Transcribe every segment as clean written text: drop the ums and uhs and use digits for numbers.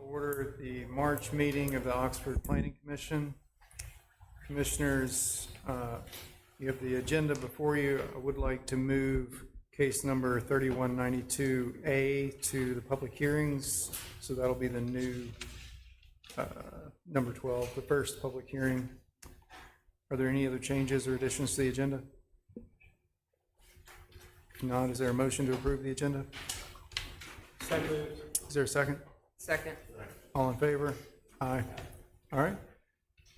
order the March meeting of the Oxford Planning Commission. Commissioners, you have the agenda before you. I would like to move case number 3192A to the public hearings. So that'll be the new number 12, the first public hearing. Are there any other changes or additions to the agenda? If not, is there a motion to approve the agenda? So moved. Is there a second? Second. All in favor? Aye. All right.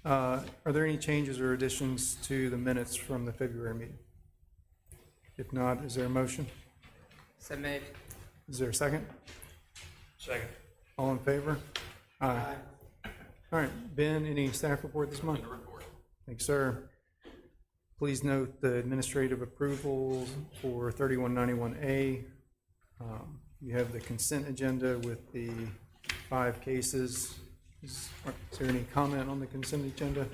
Are there any changes or additions to the minutes from the February meeting? If not, is there a motion? So moved. Is there a second? Second. All in favor? Aye. All right, Ben, any staff report this month? Thanks, sir. Please note the administrative approvals for 3191A. You have the consent agenda with the 5 cases. Is there any comment on the consent agenda?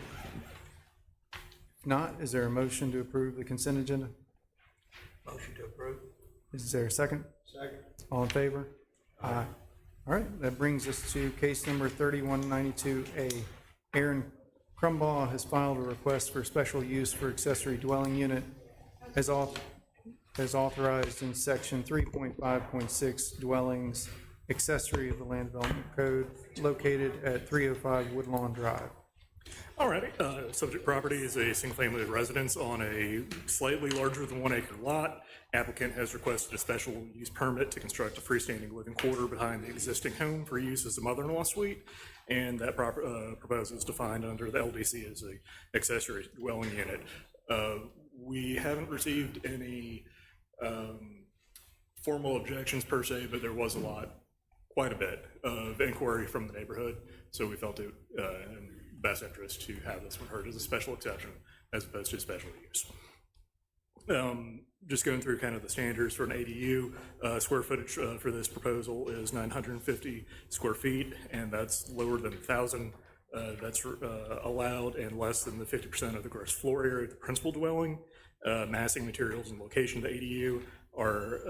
If not, is there a motion to approve the consent agenda? Motion to approve. Is there a second? Second. All in favor? Aye. All right, that brings us to case number 3192A. Aaron Crumbaugh has filed a request for special use for accessory dwelling unit as authorized in section 3.5.6 dwellings accessory of the Land Development Code located at 305 Woodlawn Drive. Alrighty, subject property is a single-family residence on a slightly larger than 1 acre lot. Applicant has requested a special use permit to construct a freestanding living quarter behind the existing home for use as a mother-in-law suite, and that proposal is defined under the LDC as a accessory dwelling unit. We haven't received any formal objections per se, but there was quite a bit of inquiry from the neighborhood, so we felt it in best interest to have this one heard as a special exception as opposed to special use. Just going through kind of the standards for an ADU, square footage for this proposal is 950 square feet, and that's lower than 1,000 that's allowed and less than the 50% of the gross floor area of the principal dwelling. Massing, materials, and location of the ADU are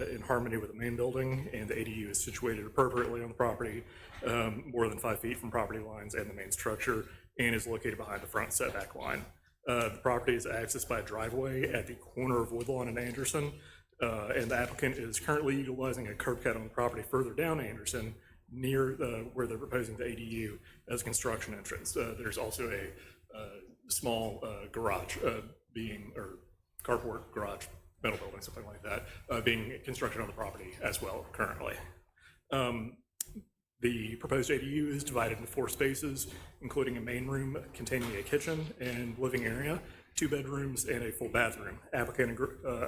in harmony with the main building, and the ADU is situated appropriately on the property, more than 5 feet from property lines and the main structure, and is located behind the front setback line. The property is accessed by a driveway at the corner of Woodlawn and Anderson, and the applicant is currently utilizing a curb cut on the property further down Anderson near where they're proposing the ADU as a construction entrance. There's also a small garage or carport garage, metal building, something like that, being constructed on the property as well currently. The proposed ADU is divided into 4 spaces, including a main room containing a kitchen and living area, 2 bedrooms, and a full bathroom. Applicant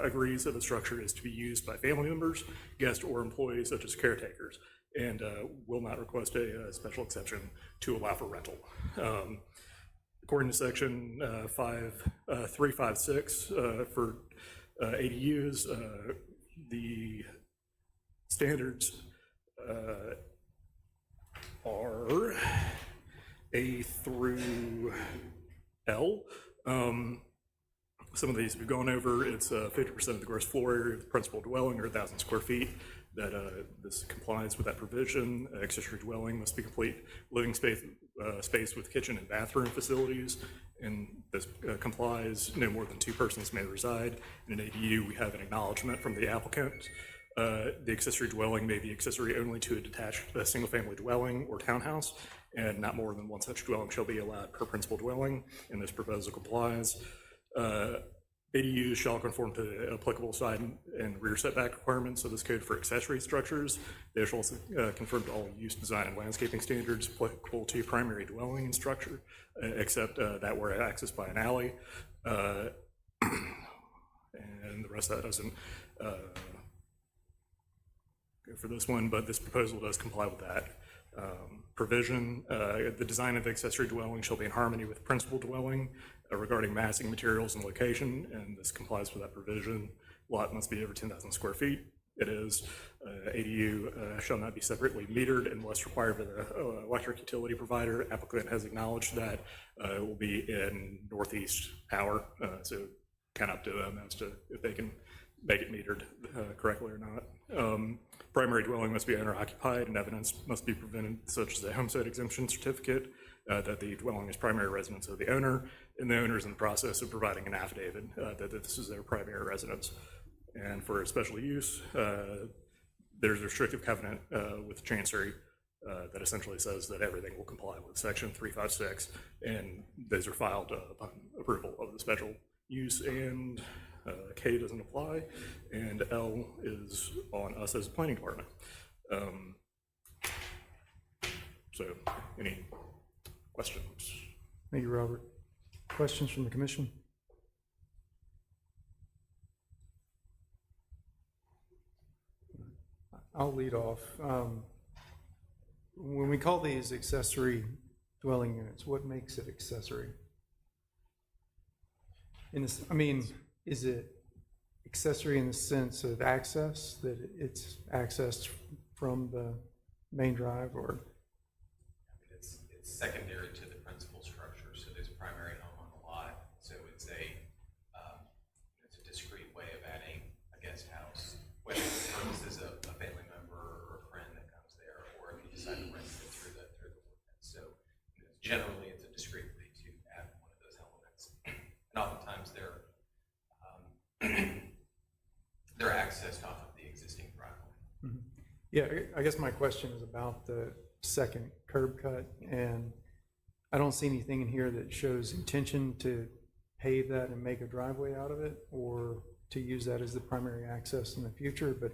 agrees that the structure is to be used by family members, guests, or employees such as caretakers, and will not request a special exception to allow for rental. According to section 356 for ADUs, the standards are A through L. Some of these we've gone over. It's 50% of the gross floor area of the principal dwelling, or 1,000 square feet. That this complies with that provision. Accessory dwelling must be complete living space with kitchen and bathroom facilities, and this complies. No more than 2 persons may reside. In an ADU, we have an acknowledgement from the applicant. The accessory dwelling may be accessory only to a single-family dwelling or townhouse, and not more than 1 such dwelling shall be allowed per principal dwelling, and this proposal complies. ADUs shall conform to the applicable side and rear setback requirements of this code for accessory structures. They shall also conform to all use, design, and landscaping standards applicable to primary dwelling and structure, except that where accessed by an alley. And the rest of that doesn't go for this one, but this proposal does comply with that provision. The design of the accessory dwelling shall be in harmony with principal dwelling regarding massing, materials, and location, and this complies with that provision. Lot must be over 10,000 square feet. It is. ADU shall not be separately metered unless required by the electric utility provider. Applicant has acknowledged that it will be in Northeast Power, so kind of up to them as to if they can make it metered correctly or not. Primary dwelling must be owner occupied, and evidence must be presented, such as a homestead exemption certificate, that the dwelling is primary residence of the owner, and the owner is in the process of providing an affidavit that this is their primary residence. And for a special use, there's a restrictive covenant with Chancery that essentially says that everything will comply with section 356, and those are filed upon approval of the special use, and K doesn't apply, and L is on us as a planning department. So, any questions? Thank you, Robert. Questions from the commission? I'll lead off. When we call these accessory dwelling units, what makes it accessory? I mean, is it accessory in the sense of access, that it's accessed from the main drive, or? It's secondary to the principal structure, so there's primary home on the lot, so it's a discrete way of adding a guest house, whether for the purposes of a family member or a friend that comes there, or if you decide to rent it through the ordinance. So generally, it's a discrete way to add one of those elements, and oftentimes they're accessed off of the existing driveway. Mm-hmm. Yeah, I guess my question is about the second curb cut, and I don't see anything in here that shows intention to pave that and make a driveway out of it, or to use that as the primary access in the future. But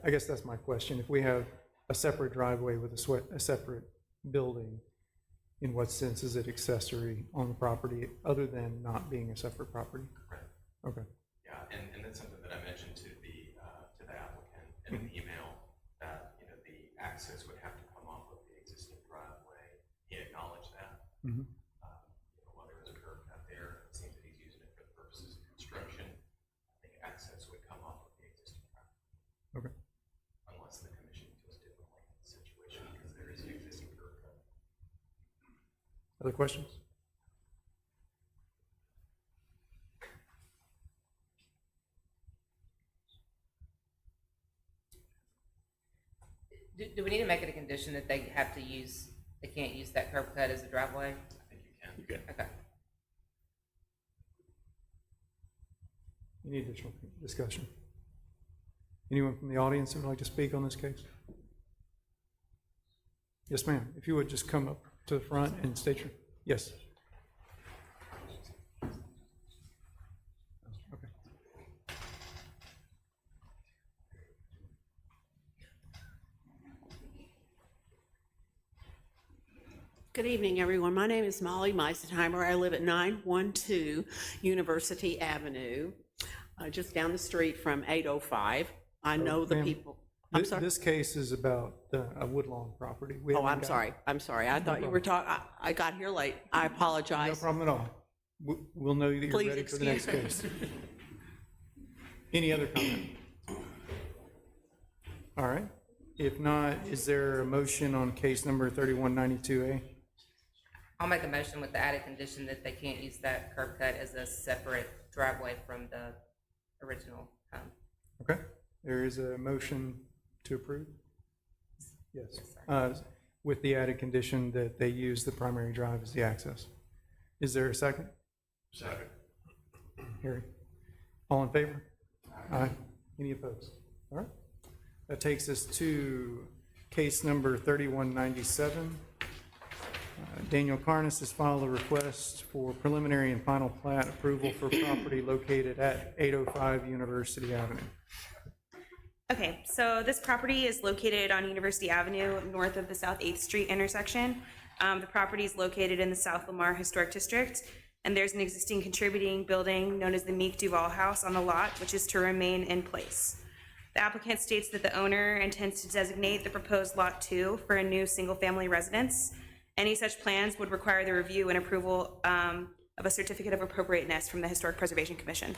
I guess that's my question. If we have a separate driveway with a separate building, in what sense is it accessory on the property other than not being a separate property? Correct. Okay. Yeah, and that's something that I mentioned to the applicant in an email, that the access would have to come off of the existing driveway. He acknowledged that. Mm-hmm. While there was a curb cut there, it seems that he's using it for the purposes of construction. I think access would come off of the existing driveway. Okay. Unless the commission feels differently in the situation, because there is an existing curb cut. Other questions? Do we need to make it a condition that they can't use that curb cut as a driveway? I think you can. You can. Okay. Any additional discussion? Anyone from the audience that would like to speak on this case? Yes, ma'am. If you would just come up to the front and state your, yes. Okay. Good evening, everyone. My name is Molly Meisenheimer. I live at 912 University Avenue, just down the street from 805. I know the ma'am, people. I'm sorry. This case is about a Woodlawn property. We Oh, haven't I'm got- sorry. I'm sorry. I thought you were talking. I got here late. I No apologize. problem at all. We'll know that you're Please ready for the next excuse case. Any other comment? All right. If not, is there a motion on case number 3192A? I'll make a motion with the added condition that they can't use that curb cut as a separate driveway from the original home. Okay. There is a motion to approve? Yes. Yes, sir. With the added condition that they use the primary drive as the access. Is there a second? Second. Harry? All in favor? Aye. Any opposed? All right. That takes us to case number 3197. Daniel Carnes has filed a request for preliminary and final plat approval for property located at 805 University Avenue. Okay, so this property is located on University Avenue, north of the South 8th Street intersection. The property is located in the South Lamar Historic District, and there's an existing contributing building known as the Meek Duval House on the lot, which is to remain in place. The applicant states that the owner intends to designate the proposed Lot 2 for a new single-family residence. Any such plans would require the review and approval of a certificate of appropriateness from the Historic Preservation Commission.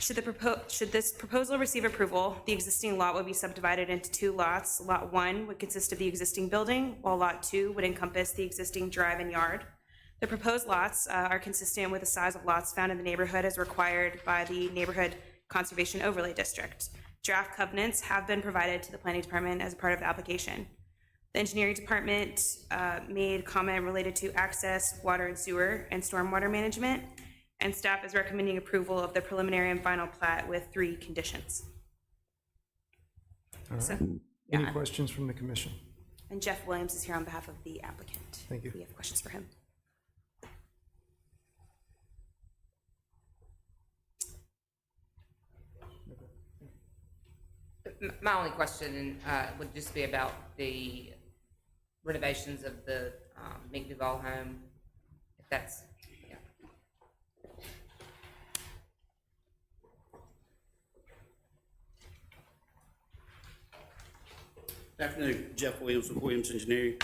Should this proposal receive approval, the existing lot would be subdivided into two lots. Lot 1 would consist of the existing building, while Lot 2 would encompass the existing drive and yard. The proposed lots are consistent with the size of lots found in the neighborhood as required by the Neighborhood Conservation Overlay District. Draft covenants have been provided to the planning department as a part of the application. The engineering department made comment related to access, water and sewer, and stormwater management, and staff is recommending approval of the preliminary and final plat with 3 conditions. All So, right. Any yeah. questions from the commission? And Jeff Williams is here on behalf of the applicant. Thank you. If you have questions for him. My only question would just be about the renovations of the Meek Duval home, if that's, yeah. Good afternoon, Jeff Williams with Williams Engineering.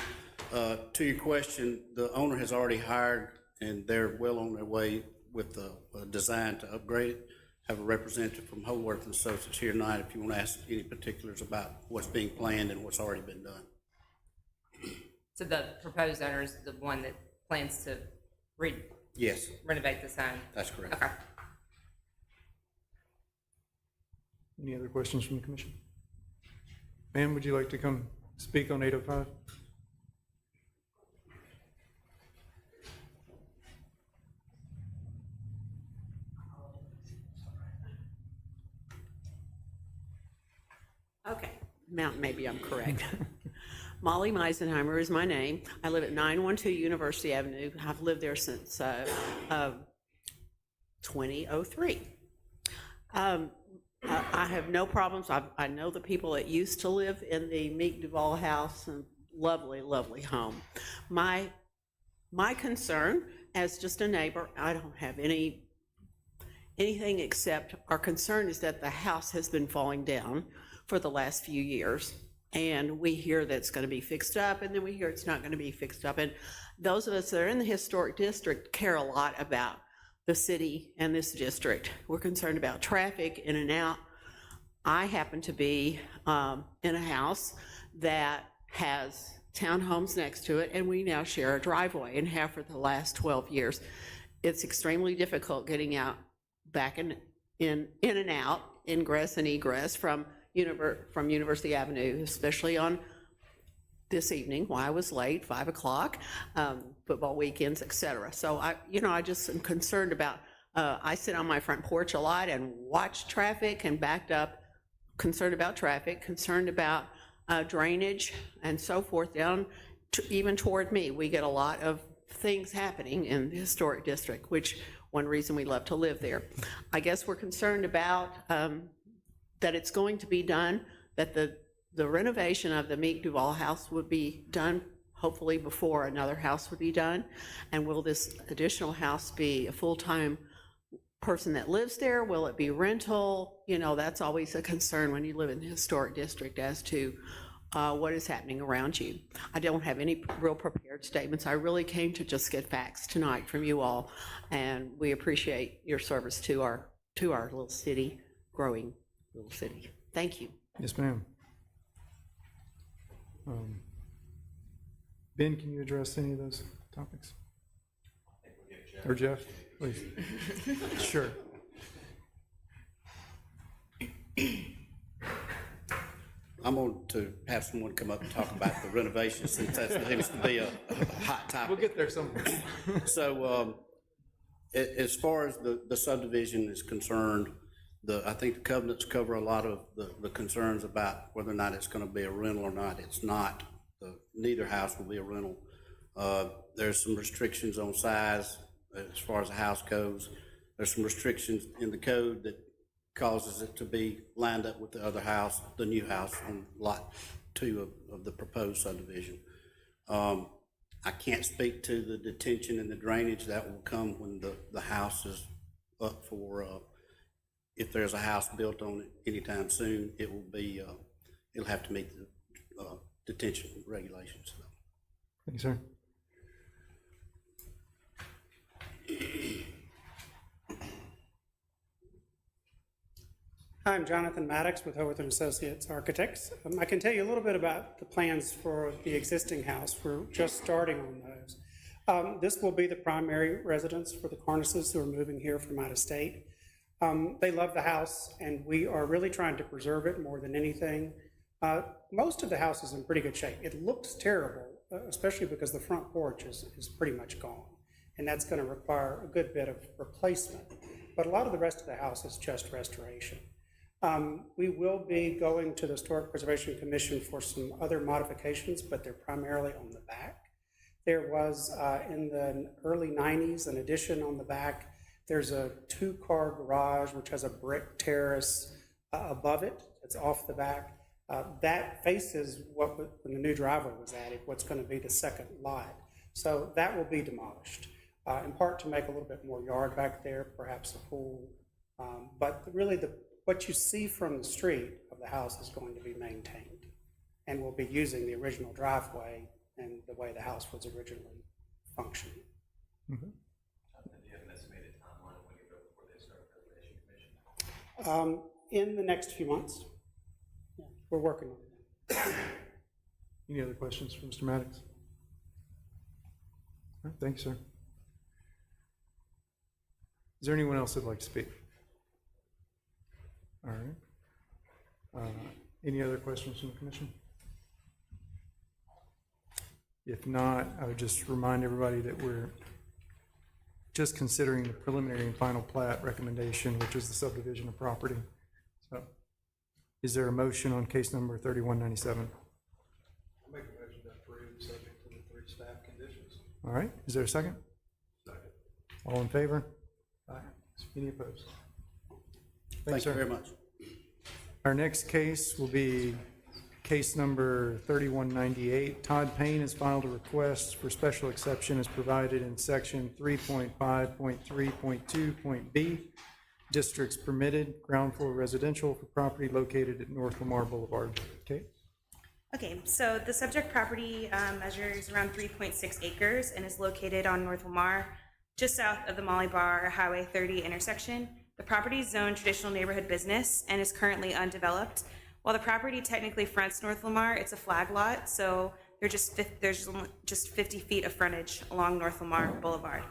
To your question, the owner has already hired, and they're well on their way with the design to upgrade it. Have a representative from Holworth and Associates here tonight if you want to ask any particulars about what's being planned and what's already been done. So the proposed owner is the one that plans to Yes, renovate this home? that's correct. Okay. Any other questions from the commission? Ma'am, would you like to come speak on 805? Okay, maybe I'm correct. Molly Meisenheimer is my name. I live at 912 University Avenue. I've lived there since 2003. I have no problems. I know the people that used to live in the Meek Duval house, and lovely, lovely home. My concern, as just a neighbor, I don't have anything except our concern is that the house has been falling down for the last few years. And we hear that it's going to be fixed up, and then we hear it's not going to be fixed up. And those of us that are in the historic district care a lot about the city and this district. We're concerned about traffic in and out. I happen to be in a house that has townhomes next to it, and we now share a driveway and have for the last 12 years. It's extremely difficult getting out, back in and out, ingress and egress from University Avenue, especially on this evening, why I was late, 5 o'clock, football weekends, et cetera. So I just am concerned about, I sit on my front porch a lot and watch traffic and backed up, concerned about traffic, concerned about drainage and so forth down even toward me. We get a lot of things happening in the historic district, which one reason we love to live there. I guess we're concerned about that it's going to be done, that the renovation of the Meek Duval house would be done hopefully before another house would be done. And will this additional house be a full-time person that lives there? Will it be rental? You know, that's always a concern when you live in the historic district as to what is happening around you. I don't have any real prepared statements. I really came to just get facts tonight from you all, and we appreciate your service to our little city, growing little city. Thank you. Yes, ma'am. Ben, can you address any of those topics? Or Jeff, please. Sure. I'm going to have someone come up and talk about the renovations since that seems to be a hot topic. We'll get there someday. So as far as the subdivision is concerned, I think the covenants cover a lot of the concerns about whether or not it's going to be a rental or not. It's not. Neither house will be a rental. There's some restrictions on size as far as the house goes. There's some restrictions in the code that causes it to be lined up with the other house, the new house on lot 2 of the proposed subdivision. I can't speak to the detention and the drainage. That will come when the house is up for, if there's a house built on it anytime soon, it will be, it'll have to meet the detention regulations. Thank you, sir. Hi, I'm Jonathan Maddox with Howarth & Associates Architects. I can tell you a little bit about the plans for the existing house. We're just starting on those. This will be the primary residence for the Carnesses who are moving here from out of state. They love the house, and we are really trying to preserve it more than anything. Most of the house is in pretty good shape. It looks terrible, especially because the front porch is pretty much gone, and that's going to require a good bit of replacement. But a lot of the rest of the house is just restoration. We will be going to the Historic Preservation Commission for some other modifications, but they're primarily on the back. There was, in the early 90s, an addition on the back. There's a 2-car garage, which has a brick terrace above it. It's off the back. That faces when the new driveway was added, what's going to be the second lot. So that will be demolished, in part to make a little bit more yard back there, perhaps a pool. But really, what you see from the street of the house is going to be maintained. And we'll be using the original driveway and the way the house was originally functioning. Do you have an estimated timeline when you go before the Historic Preservation Commission? In the next few months. Yeah, we're working on it. Any other questions for Mr. Maddox? All right, thank you, sir. Is there anyone else that'd like to speak? All right. Any other questions from the commission? If not, I would just remind everybody that we're just considering the preliminary and final plat recommendation, which is the subdivision of property. So, is there a motion on case number 3197? I'll make a motion to approve, subject to the 3 staff conditions. All right, is there a second? Second. All in favor? Aye. Any opposed? Thank you sir. very much. Our next case will be case number 3198. Todd Payne has filed a request for special exception as provided in section 3.5.3.2.b. Districts permitted, ground floor residential for property located at North Lamar Boulevard. Kate? Okay, so the subject property measures around 3.6 acres and is located on North Lamar, just south of the Molly Bar Highway 30 intersection. The property is zoned traditional neighborhood business and is currently undeveloped. While the property technically fronts North Lamar, it's a flag lot, so there's just 50 feet of frontage along North Lamar Boulevard.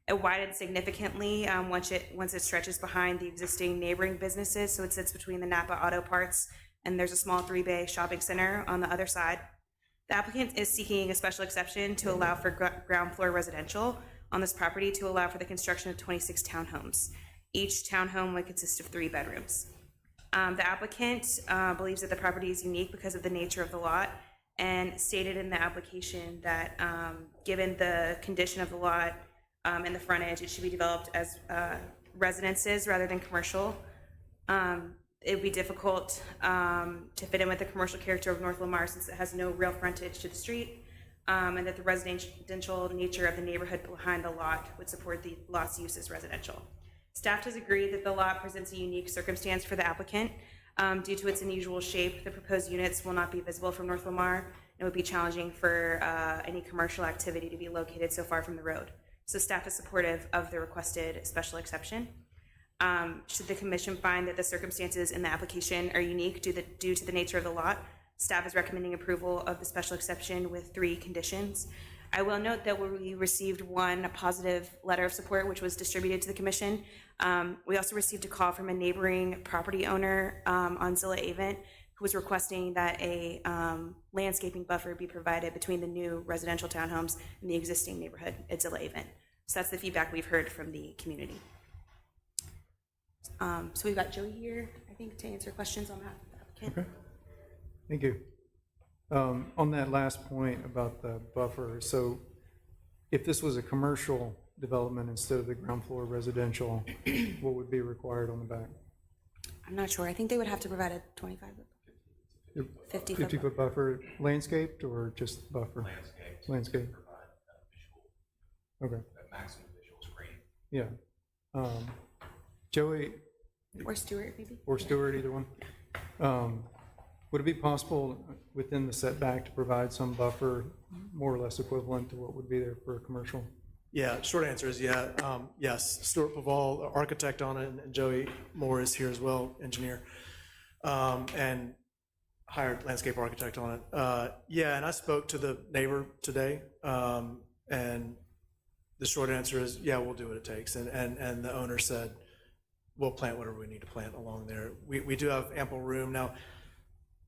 It widens significantly once it stretches behind the existing neighboring businesses, so it sits between the Napa Auto Parts and there's a small 3-bay shopping center on the other side. The applicant is seeking a special exception to allow for ground floor residential on this property to allow for the construction of 26 townhomes. Each townhome would consist of 3 bedrooms. The applicant believes that the property is unique because of the nature of the lot and stated in the application that given the condition of the lot and the frontage, it should be developed as residences rather than commercial. It would be difficult to fit in with the commercial character of North Lamar since it has no real frontage to the street, and that the residential nature of the neighborhood behind the lot would support the lot's use as residential. Staff has agreed that the lot presents a unique circumstance for the applicant. Due to its unusual shape, the proposed units will not be visible from North Lamar. It would be challenging for any commercial activity to be located so far from the road. So staff is supportive of the requested special exception. Should the commission find that the circumstances in the application are unique due to the nature of the lot, staff is recommending approval of the special exception with 3 conditions. I will note that we received 1 positive letter of support, which was distributed to the commission. We also received a call from a neighboring property owner on Zilla Avent who was requesting that a landscaping buffer be provided between the new residential townhomes and the existing neighborhood at Zilla Avent. So that's the feedback we've heard from the community. So we've got Joey here, I think, to answer questions on behalf of the applicant. Okay. Thank you. On that last point about the buffer, so if this was a commercial development instead of the ground floor residential, what would be required on the back? I'm not sure. I think they would have to provide a 25, 50 foot. 50-foot buffer, landscaped or just buffer? Landscape. Provide visual, Okay, maximum visual screen. yeah. Joey Or Stewart, maybe? or Stewart, either one. Would it be possible within the setback to provide some buffer more or less equivalent to what would be there for a commercial? Yeah, short answer is yeah. Yes, Stuart Paval, architect on it, and Joey Moore is here as well, engineer, and hired landscape architect on it. Yeah, and I spoke to the neighbor today, and the short answer is yeah, we'll do what it takes. And the owner said we'll plant whatever we need to plant along there. We do have ample room. Now,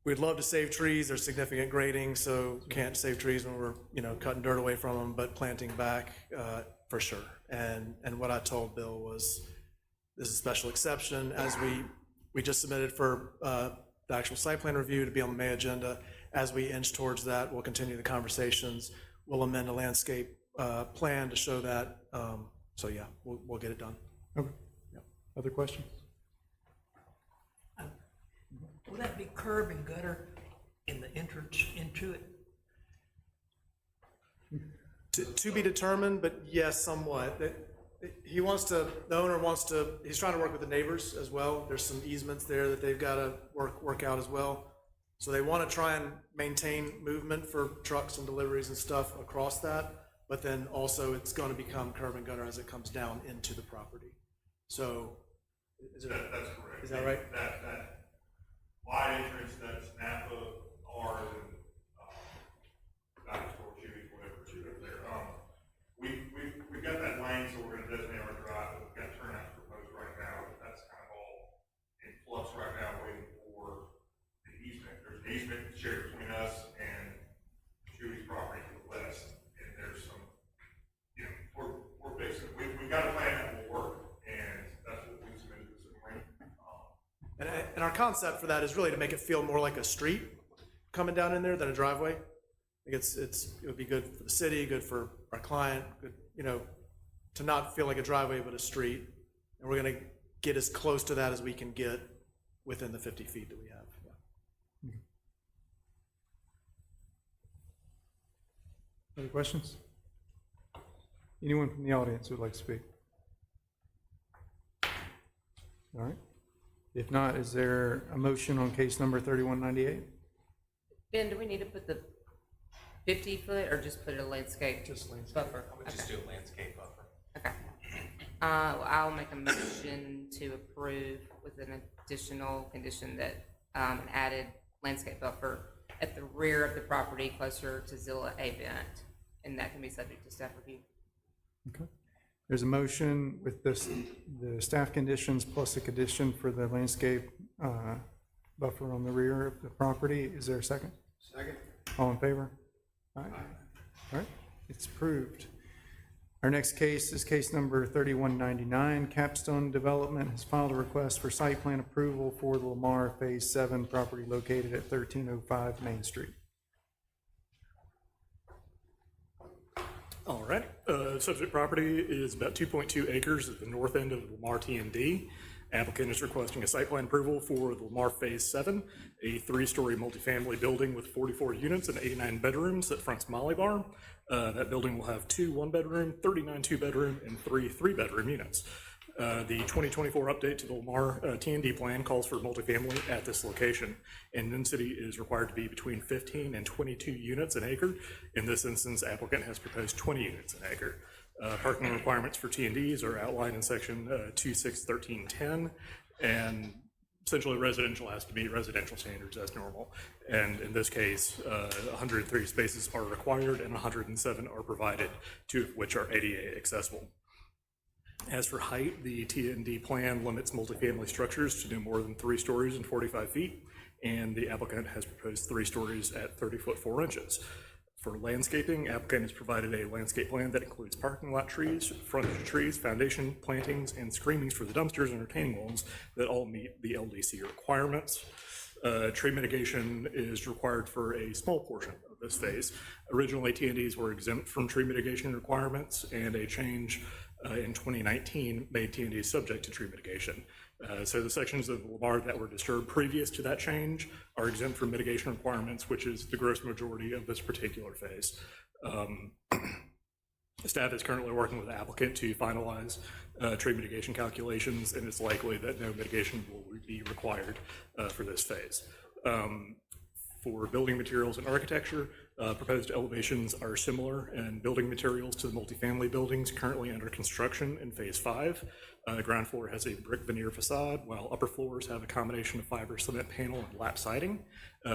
we'd love to save trees. There's significant grading, so can't save trees when we're, cutting dirt away from them, but planting back, for sure. And what I told Bill was, this is a special exception, as we just submitted for the actual site plan review to be on the May agenda. As we inch towards that, we'll continue the conversations. We'll amend a landscape plan to show that. So yeah, we'll get it done. Okay. Other questions? Will that be curb and gutter in the entrance into it? To be determined, but yes, somewhat. The owner wants to, he's trying to work with the neighbors as well. There's some easements there that they've got to work out as well. So they want to try and maintain movement for trucks and deliveries and stuff across that, but then also it's going to become curb and gutter as it comes down into the property. So, That's correct. Is that right? That wide entrance, that's Napa, ours, and, Dinosaur, Chewy, whatever, over there. We've got that lane, so we're gonna designate our drive, but we've got turnouts proposed right now. That's kind of all in flux right now, waiting for the easement. There's an easement shared between us and Chewy's property to the west, and there's some, we're fixing, we've got a plan that will work, and that's what we submitted to the ring. And our concept for that is really to make it feel more like a street coming down in there than a driveway. I think it would be good for the city, good for our client, good, to not feel like a driveway but a street. And we're going to get as close to that as we can get within the 50 feet that we have. Yeah. Other questions? Anyone from the audience who would like to speak? All right. If not, is there a motion on case number 3198? Ben, do we need to put the 50-foot or just put a landscape buffer? I would just do a landscape buffer. Okay. I'll make a motion to approve with an additional condition that an added landscape buffer at the rear of the property closer to Zilla Avent, and that can be subject to staff review. Okay. There's a motion with the staff conditions plus a condition for the landscape buffer on the rear of the property. Is there a second? Second. All in favor? All right. All right, it's approved. Our next case is case number 3199. Capstone Development has filed a request for site plan approval for the Lamar Phase 7 property located at 1305 Main Street. All right, subject property is about 2.2 acres at the north end of Lamar T&D. Applicant is requesting a site plan approval for the Lamar Phase 7, a 3-story multifamily building with 44 units and 89 bedrooms that fronts Molly Bar. That building will have 2 one-bedroom, 39 two-bedroom, and 3 three-bedroom units. The 2024 update to the Lamar T&D plan calls for multifamily at this location, and density is required to be between 15 and 22 units an acre. In this instance, applicant has proposed 20 units an acre. Parking requirements for T&Ds are outlined in section 261310, and essentially residential has to meet residential standards as normal. And in this case, 103 spaces are required and 107 are provided, 2 of which are ADA accessible. As for height, the T&D plan limits multifamily structures to no more than 3 stories and 45 feet, and the applicant has proposed 3 stories at 30 foot 4 inches. For landscaping, applicant has provided a landscape plan that includes parking lot trees, frontage trees, foundation plantings, and screenings for the dumpsters and retaining walls that all meet the LDC requirements. Tree mitigation is required for a small portion of this phase. Originally, T&Ds were exempt from tree mitigation requirements, and a change in 2019 made T&Ds subject to tree mitigation. So the sections of Lamar that were disturbed previous to that change are exempt from mitigation requirements, which is the gross majority of this particular phase. Staff is currently working with the applicant to finalize tree mitigation calculations, and it's likely that no mitigation will be required for this phase. For building materials and architecture, proposed elevations are similar in building materials to the multifamily buildings currently under construction in Phase 5. Ground floor has a brick veneer facade, while upper floors have a combination of fiber cement panel and lap siding.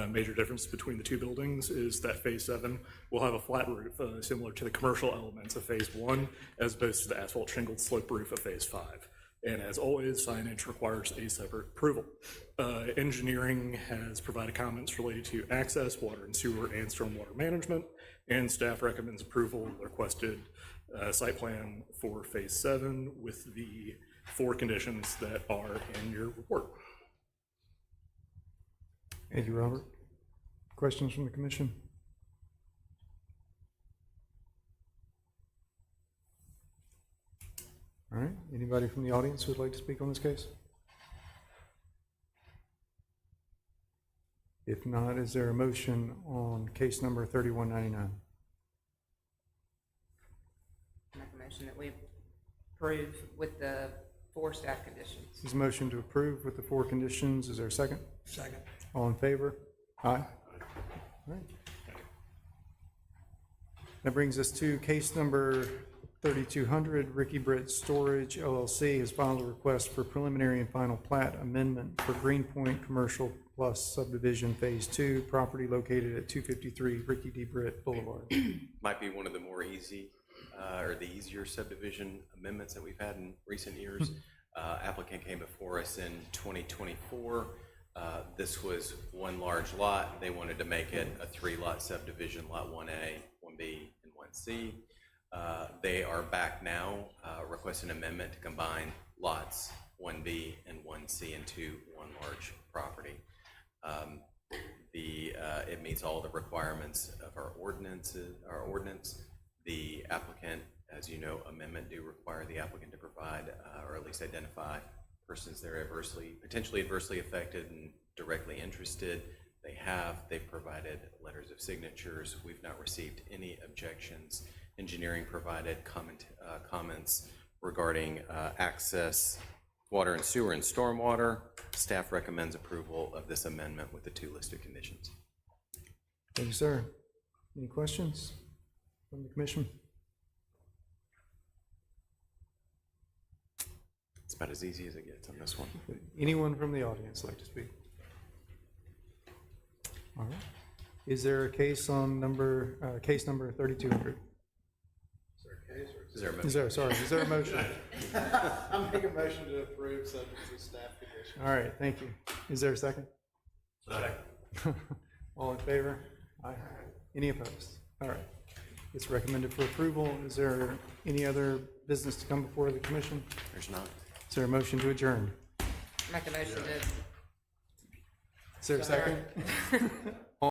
Major difference between the 2 buildings is that Phase 7 will have a flat roof similar to the commercial elements of Phase 1, as opposed to the asphalt shingled slope roof of Phase 5. And as always, signage requires a separate approval. Engineering has provided comments related to access, water and sewer, and stormwater management, and staff recommends approval of the requested site plan for Phase 7 with the 4 conditions that are in your report. Thank you, Robert. Questions from the commission? All right, anybody from the audience who would like to speak on this case? If not, is there a motion on case number 3199? Make a motion that we approve with the 4 staff conditions. There's a motion to approve with the 4 conditions. Is there a second? Second. All in favor? Aye. All right. That brings us to case number 3200. Ricky Britt Storage LLC has filed a request for preliminary and final plat amendment for Greenpoint Commercial Plus Subdivision Phase 2, property located at 253 Ricky D. Britt Boulevard. Might be one of the more easy, or the easier subdivision amendments that we've had in recent years. Applicant came before us in 2024. This was one large lot. They wanted to make it a 3-lot subdivision, Lot 1A, 1B, and 1C. They are back now requesting an amendment to combine lots 1B and 1C into one large property. It meets all the requirements of our ordinance. The applicant, as you know, amendment do require the applicant to provide or at least identify persons that are potentially adversely affected and directly interested. They've provided letters of signatures. We've not received any objections. Engineering provided comments regarding access, water and sewer, and stormwater. Staff recommends approval of this amendment with the 2 listed conditions. Thank you, sir. Any questions from the commission? It's about as easy as it gets on this one. Anyone from the audience like to speak? All right. Is there a case on case number 3200? Is there a motion? Is there a motion? I'm making a motion to approve subject to staff conditions. All right, thank you. Is there a second? Second. All in favor? Aye. Any opposed? All right. It's recommended for approval. Is there any other business to come before the commission? There's not. Is there a motion to adjourn? Make a motion to. Is there a second?